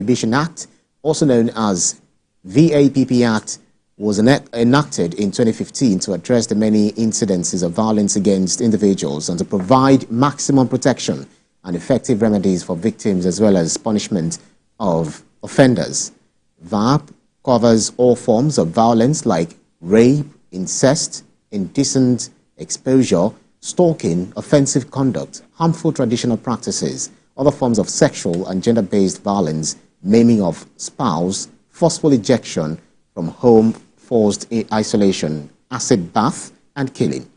Prohibition Act, also known as VAPP Act, was enacted in 2015 to address the many incidences of violence against individuals and to provide maximum protection and effective remedies for victims as well as punishment of offenders. VAP covers all forms of violence like rape, incest, indecent exposure, stalking, offensive conduct, harmful traditional practices, other forms of sexual and gender-based violence, maiming of spouse, forceful ejection from home, forced isolation, acid bath, and killing.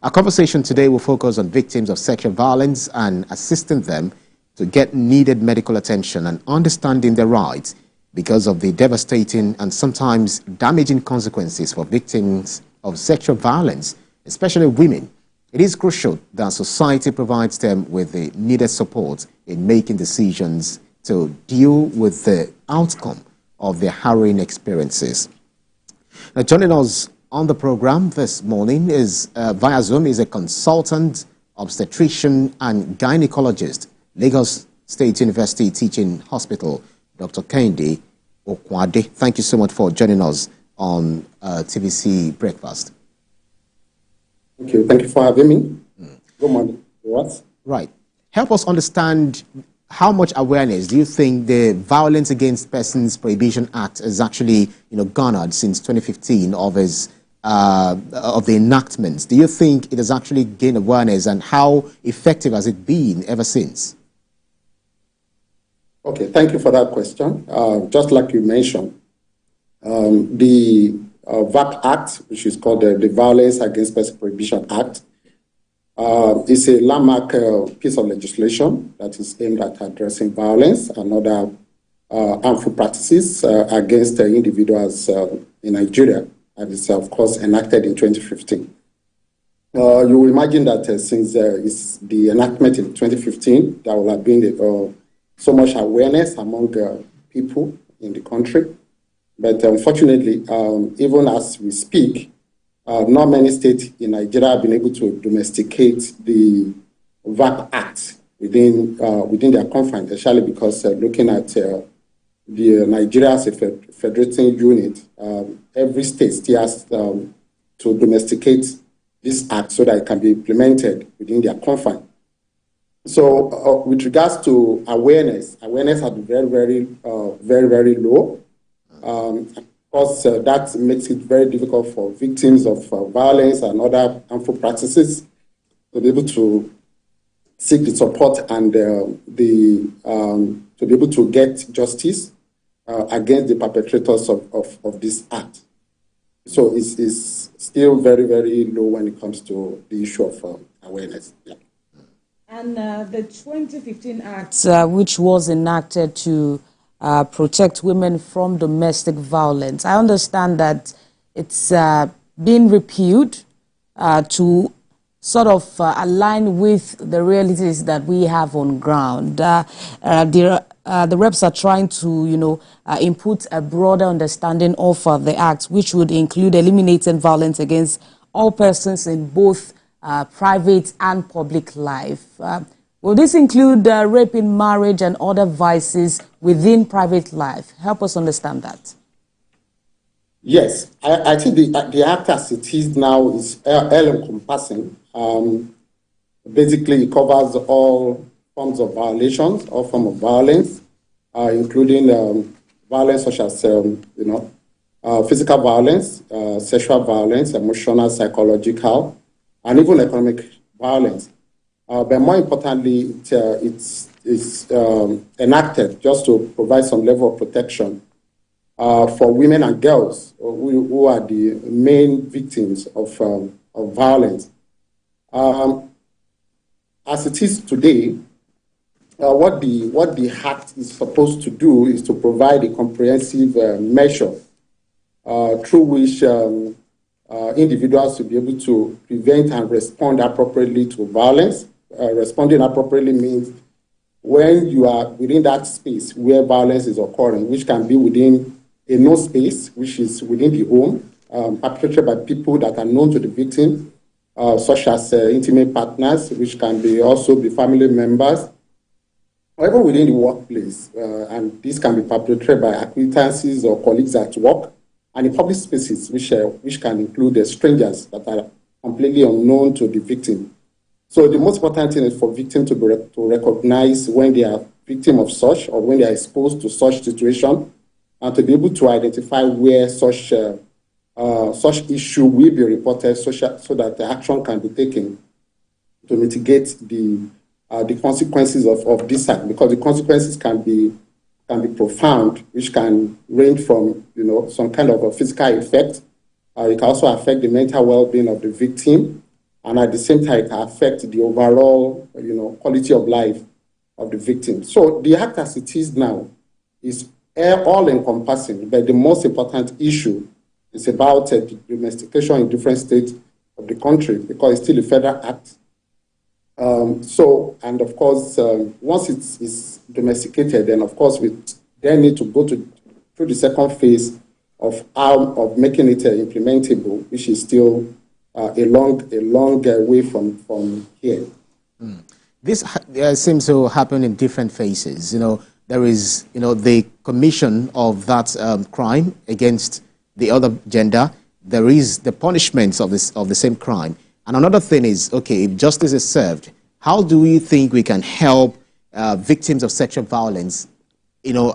Our conversation today will focus on victims of sexual violence and assisting them to get needed medical attention and understanding their rights because of the devastating and sometimes damaging consequences for victims of sexual violence, especially women. It is crucial that society provides them with the needed support in making decisions to deal with the outcome of their harrowing experiences. Now, joining us on the program this morning is via Zoom is a consultant, obstetrician and gynecologist, Lagos State University Teaching Hospital, Dr. Kehinde Okwade. Thank you so much for joining us on TVC Breakfast. Thank you. Thank you for having me. Good morning. What? Right. Help us understand how much awareness do you think the Violence Against Persons Prohibition Act has actually, garnered since 2015 of the enactments? Do you think it has actually gained awareness, and how effective has it been ever since? Okay, thank you for that question. Just like you mentioned, the VAP Act, which is called the Violence Against Persons Prohibition Act, is a landmark piece of legislation that is aimed at addressing violence and other harmful practices against individuals in Nigeria, and it's, of course, enacted in 2015. You will imagine that since it's the enactment in 2015, there will have been so much awareness among people in the country. But unfortunately, even as we speak, not many states in Nigeria have been able to domesticate the VAP Act within their confines, especially because looking at the Nigeria as a federating unit, every state still has to domesticate this act so that it can be implemented within their confines. So with regards to awareness has been very low. Of course, that makes it very difficult for victims of violence and other harmful practices to be able to seek the support and to be able to get justice against the perpetrators of this act. So it's still very low when it comes to the issue of awareness. Yeah. And the 2015 Act, which was enacted to protect women from domestic violence, I understand that it's been repealed to sort of align with the realities that we have on ground. The reps are trying to, input a broader understanding of the Act, which would include eliminating violence against all persons in both private and public life. Will this include rape in marriage and other vices within private life? Help us understand that. Yes, I think the Act as it is now is all-encompassing. Basically, it covers all forms of violations, all forms of violence, including violence such as, physical violence, sexual violence, emotional, psychological, and even economic violence. But more importantly, it's enacted just to provide some level of protection for women and girls who are the main victims of violence. As it is today, what the Act is supposed to do is to provide a comprehensive measure through which individuals will be able to prevent and respond appropriately to violence. Responding appropriately means when you are within that space where violence is occurring, which can be within a known space, which is within the home, perpetrated by people that are known to the victim, such as intimate partners, which can be also be family members, However, within the workplace, and this can be perpetrated by acquaintances or colleagues at work, and in public spaces, which can include strangers that are completely unknown to the victim. So the most important thing is for victims to recognize when they are victim of such or when they are exposed to such situation, and to be able to identify where such issue will be reported, so that the action can be taken to mitigate the consequences of this act, because the consequences can be profound, which can range from some kind of a physical effect. It can also affect the mental well-being of the victim, and at the same time, it can affect the overall quality of life of the victim. So the act as it is now is all-encompassing, but the most important issue is about domestication in different states of the country, because it's still a federal act. And of course, once it's domesticated, then of course we then need to go through the second phase of making it implementable, which is still a long way from here. This seems to happen in different phases. There is the commission of that crime against the other gender. There is the punishments of the same crime. And another thing is, okay, if justice is served, how do we think we can help victims of sexual violence,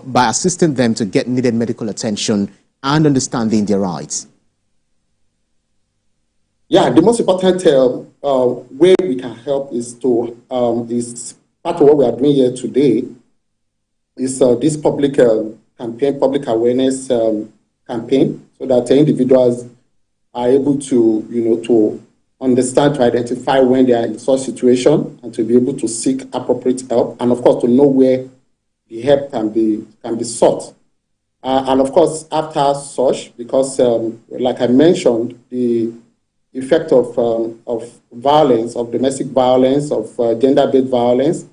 by assisting them to get needed medical attention and understanding their rights? Yeah, the most important way we can help is is part of what we are doing here today, is this public campaign, public awareness campaign, so that individuals are able to understand, to identify when they are in such situation, and to be able to seek appropriate help, and of course to know where the help can be sought. And of course, after such, because like I mentioned, the effect of violence, of domestic violence, of gender-based violence,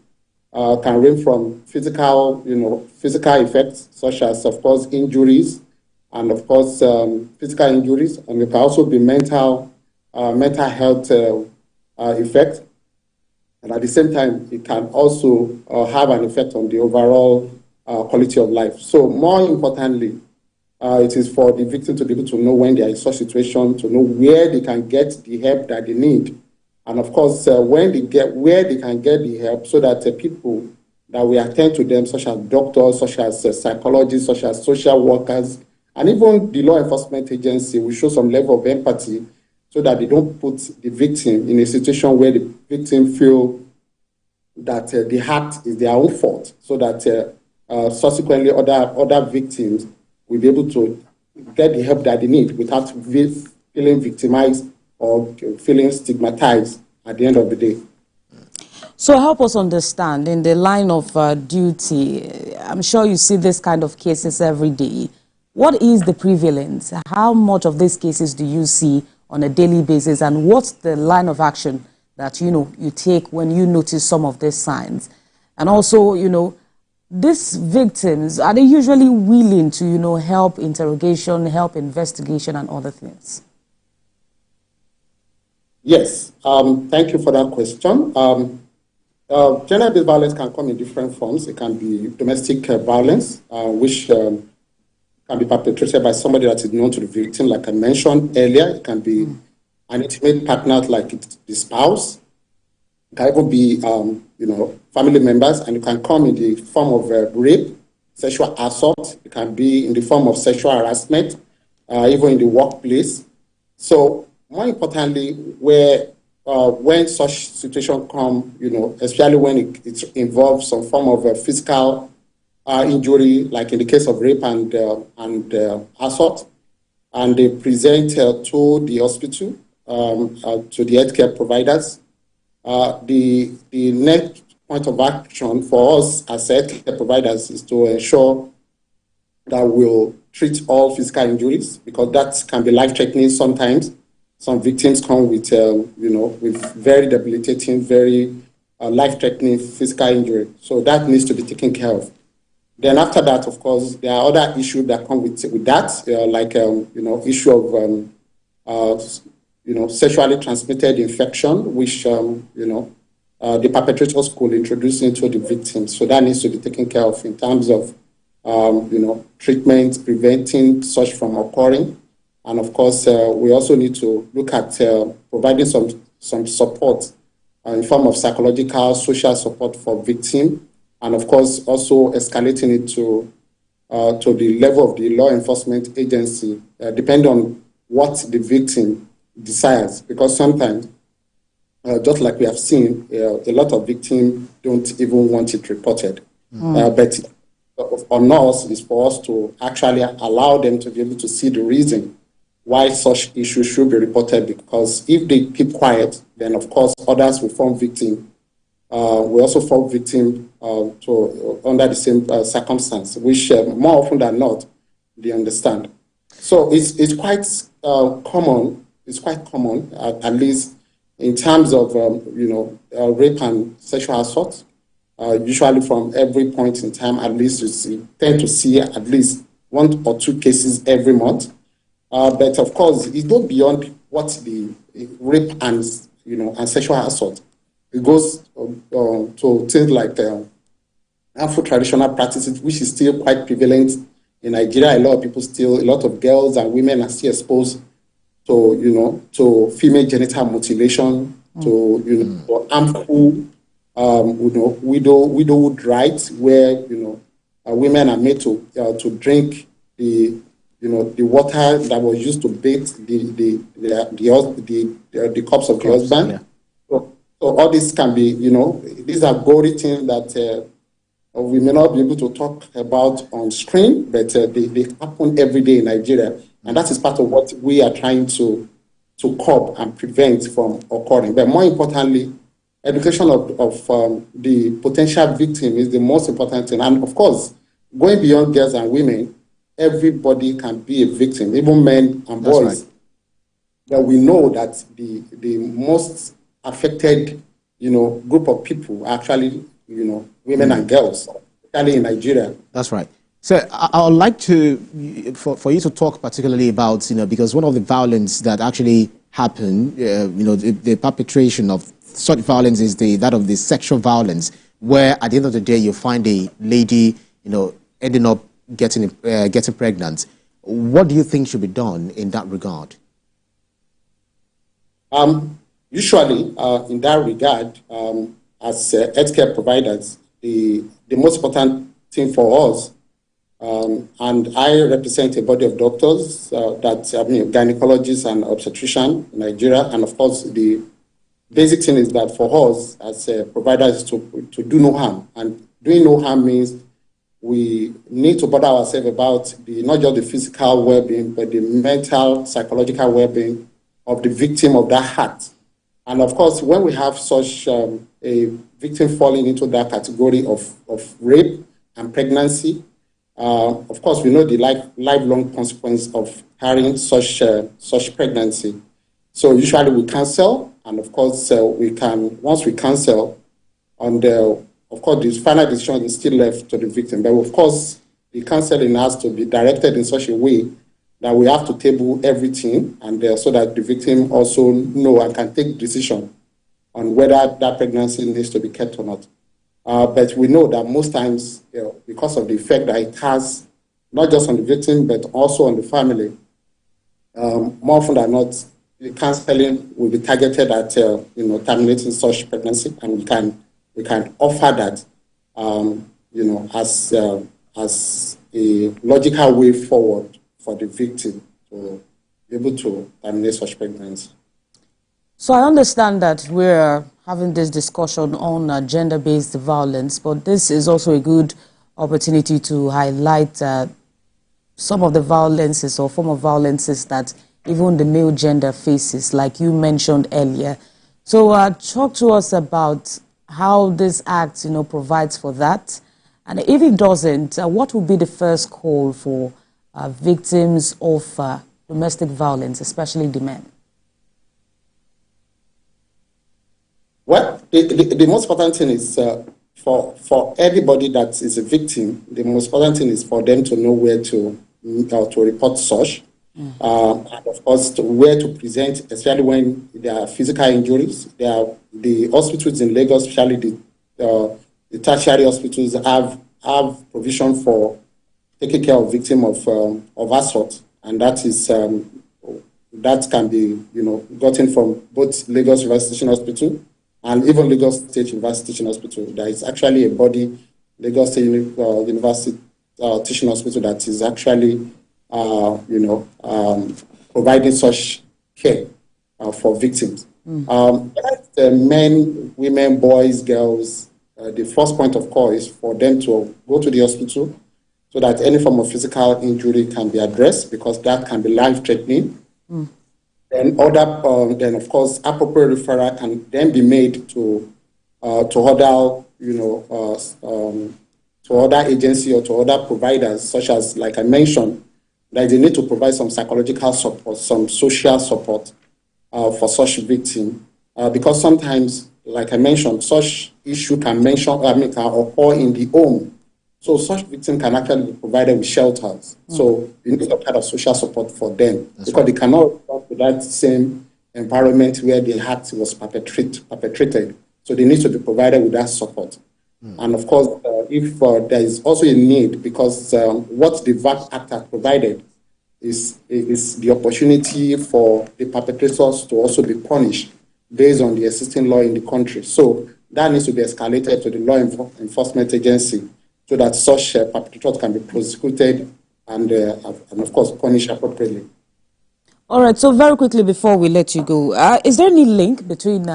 can range from physical effects, such as, of course, injuries, and of course, physical injuries, and it can also be mental health effect. And at the same time, it can also have an effect on the overall quality of life. So more importantly, it is for the victim to be able to know when they are in such situation, to know where they can get the help that they need. And of course, where they can get the help, so that people that we attend to them, such as doctors, such as psychologists, such as social workers, and even the law enforcement agency, will show some level of empathy, so that they don't put the victim in a situation where the victim feel that the act is their own fault, so that subsequently other victims will be able to get the help that they need without feeling victimized or feeling stigmatized at the end of the day. So help us understand, in the line of duty, I'm sure you see this kind of cases every day. What is the prevalence? How much of these cases do you see on a daily basis, and what's the line of action that you take when you notice some of these signs? And also, these victims, are they usually willing to help interrogation, help investigation, and other things? Yes, thank you for that question. Gender-based violence can come in different forms. It can be domestic violence, which can be perpetrated by somebody that is known to the victim, like I mentioned earlier. It can be an intimate partner, like the spouse. It can even be, family members, and it can come in the form of rape, sexual assault. It can be in the form of sexual harassment, even in the workplace. So, more importantly, when such situation come, especially when it involves some form of physical injury, like in the case of rape and assault, and they present to the hospital, to the healthcare providers, the next point of action for us as healthcare providers is to ensure that we'll treat all physical injuries, because that can be life-threatening sometimes. Some victims come with, with very debilitating, very life-threatening physical injury. So that needs to be taken care of. Then after that, of course, there are other issues that come with that, like, issue of, sexually transmitted infection, which, the perpetrators could introduce into the victim. So that needs to be taken care of in terms of, treatment, preventing such from occurring. And of course, we also need to look at providing some support in form of psychological, social support for victim, and of course also escalating it to the level of the law enforcement agency, depending on what the victim desires. Because sometimes, just like we have seen, a lot of victims don't even want it reported. But on us is for us to actually allow them to be able to see the reason why such issues should be reported, because if they keep quiet, then of course others will fall victim. We also fall victim under the same circumstance, which more often than not they understand. So it's quite common. It's quite common, at least in terms of rape and sexual assault. Usually, from every point in time, at least you tend to see at least 1 or 2 cases every month. But of course, it goes beyond what the rape and sexual assault. It goes to things like harmful traditional practices, which is still quite prevalent in Nigeria. A lot of girls and women are still exposed to female genital mutilation, to harmful widowhood rights, where women are made to drink the water that was used to bathe the corpse of the husband. Yeah. So all this can be, these are gory things that we may not be able to talk about on screen, but they happen every day in Nigeria. And that is part of what we are trying to curb and prevent from occurring. But more importantly, education of the potential victim is the most important thing. And of course, going beyond girls and women, everybody can be a victim, even men and boys. That's right. But we know that the most affected, group of people are actually, women and girls, especially in Nigeria. That's right. So I would like for you to talk particularly about, because one of the violence that actually happened, the perpetration of such violence is that of the sexual violence, where at the end of the day you find a lady, ending up getting pregnant. What do you think should be done in that regard? Usually, in that regard, as healthcare providers, the most important thing for us, and I represent a body of doctors gynecologists and obstetricians in Nigeria, and of course the basic thing is that for us as providers to do no harm, and doing no harm means we need to bother ourselves about not just the physical well-being, but the mental, psychological well-being of the victim of that act. And of course, when we have such a victim falling into that category of rape and pregnancy, of course, we know the lifelong consequence of carrying such pregnancy. So usually we counsel, and of course, once we counsel, of course, the final decision is still left to the victim. But of course, the counseling has to be directed in such a way that we have to table everything, and so that the victim also know and can take decision on whether that pregnancy needs to be kept or not. But we know that most times, because of the effect that it has, not just on the victim, but also on the family, more often than not, the counseling will be targeted at terminating such pregnancy, and we can offer that as a logical way forward for the victim to be able to terminate such pregnancy. So I understand that we're having this discussion on gender-based violence, but this is also a good opportunity to highlight some of the violences or form of violences that even the male gender faces, like you mentioned earlier. So talk to us about how this act, provides for that. And if it doesn't, what would be the first call for victims of domestic violence, especially the men? Well, the most important thing is for anybody that is a victim, the most important thing is for them to know where to report such. And of course, where to present, especially when there are physical injuries. The hospitals in Lagos, especially the tertiary hospitals, have provision for taking care of victims of assault, and that is that can be gotten from both Lagos University Teaching Hospital and even Lagos State University Teaching Hospital. There is actually a body, Lagos State University Teaching Hospital, that is actually providing such care for victims. Men, women, boys, girls, the first point of call is for them to go to the hospital so that any form of physical injury can be addressed, because that can be life-threatening. Then of course, appropriate referral can then be made to other agency or to other providers, such as, like I mentioned, that they need to provide some psychological support, some social support for such victim, because sometimes, like I mentioned, such issue can occur in the home. So such victim can actually be provided with shelters. So you need some kind of social support for them. That's because right. They cannot go to that same environment where the act was perpetrated. So they need to be provided with that support. And of course, if there is also a need, because what the VAC Act has provided is the opportunity for the perpetrators to also be punished based on the existing law in the country. So that needs to be escalated to the law enforcement agency, so that such perpetrators can be prosecuted and of course, punished appropriately. All right, so very quickly before we let you go, is there any link between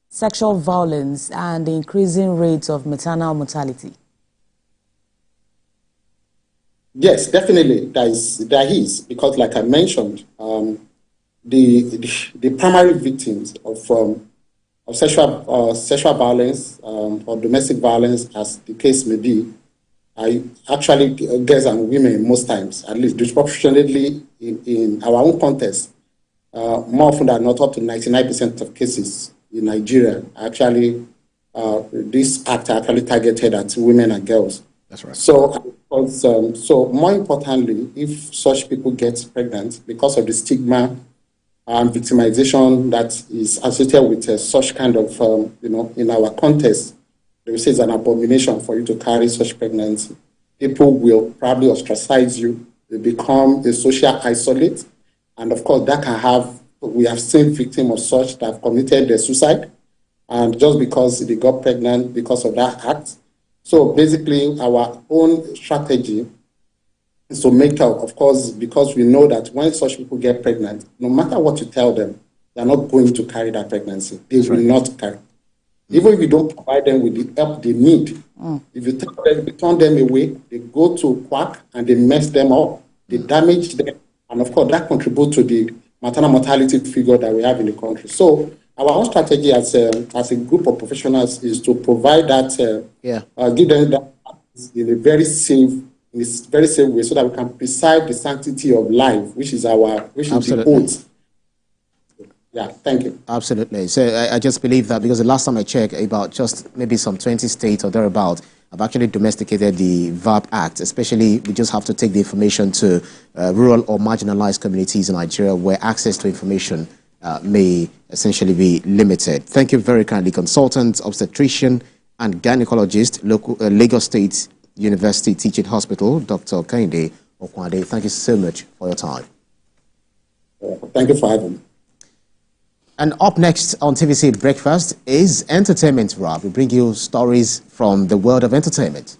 sexual violence and the increasing rates of maternal mortality? Yes, definitely, there is, because like I mentioned, the primary victims of sexual violence or domestic violence, as the case may be, are actually girls and women most times, at least disproportionately in our own context. More often than not, up to 99% of cases in Nigeria, actually, this act actually targeted at women and girls. That's right. So more importantly, if such people get pregnant, because of the stigma and victimization that is associated with such kind of, in our context, they will say it's an abomination for you to carry such pregnancy. People will probably ostracize you. They become a social isolate. And of course, that can we have seen victims of such that have committed suicide, and just because they got pregnant because of that act. So basically, our own strategy is to make out, of course, because we know that when such people get pregnant, no matter what you tell them, they're not going to carry that pregnancy. They will not carry. Even if you don't provide them with the help they need, if you turn them away, they go to quack and they mess them up, they damage them, and of course that contributes to the maternal mortality figure that we have in the country. So our own strategy as a group of professionals is to provide that, give them that in a very safe way, so that we can preserve the sanctity of life, which is the oath. Yeah, thank you. Absolutely. So I just believe that, because the last time I checked, about just maybe some 20 states or thereabout have actually domesticated the VAP Act. Especially, we just have to take the information to rural or marginalized communities in Nigeria, where access to information may essentially be limited. Thank you very kindly, consultant, obstetrician and gynecologist, Lagos State University Teaching Hospital, Dr. Kehinde Okwade. Thank you so much for your time. Thank you for having me. And up next on TVC Breakfast is Entertainment Wrap. We bring you stories from the world of entertainment.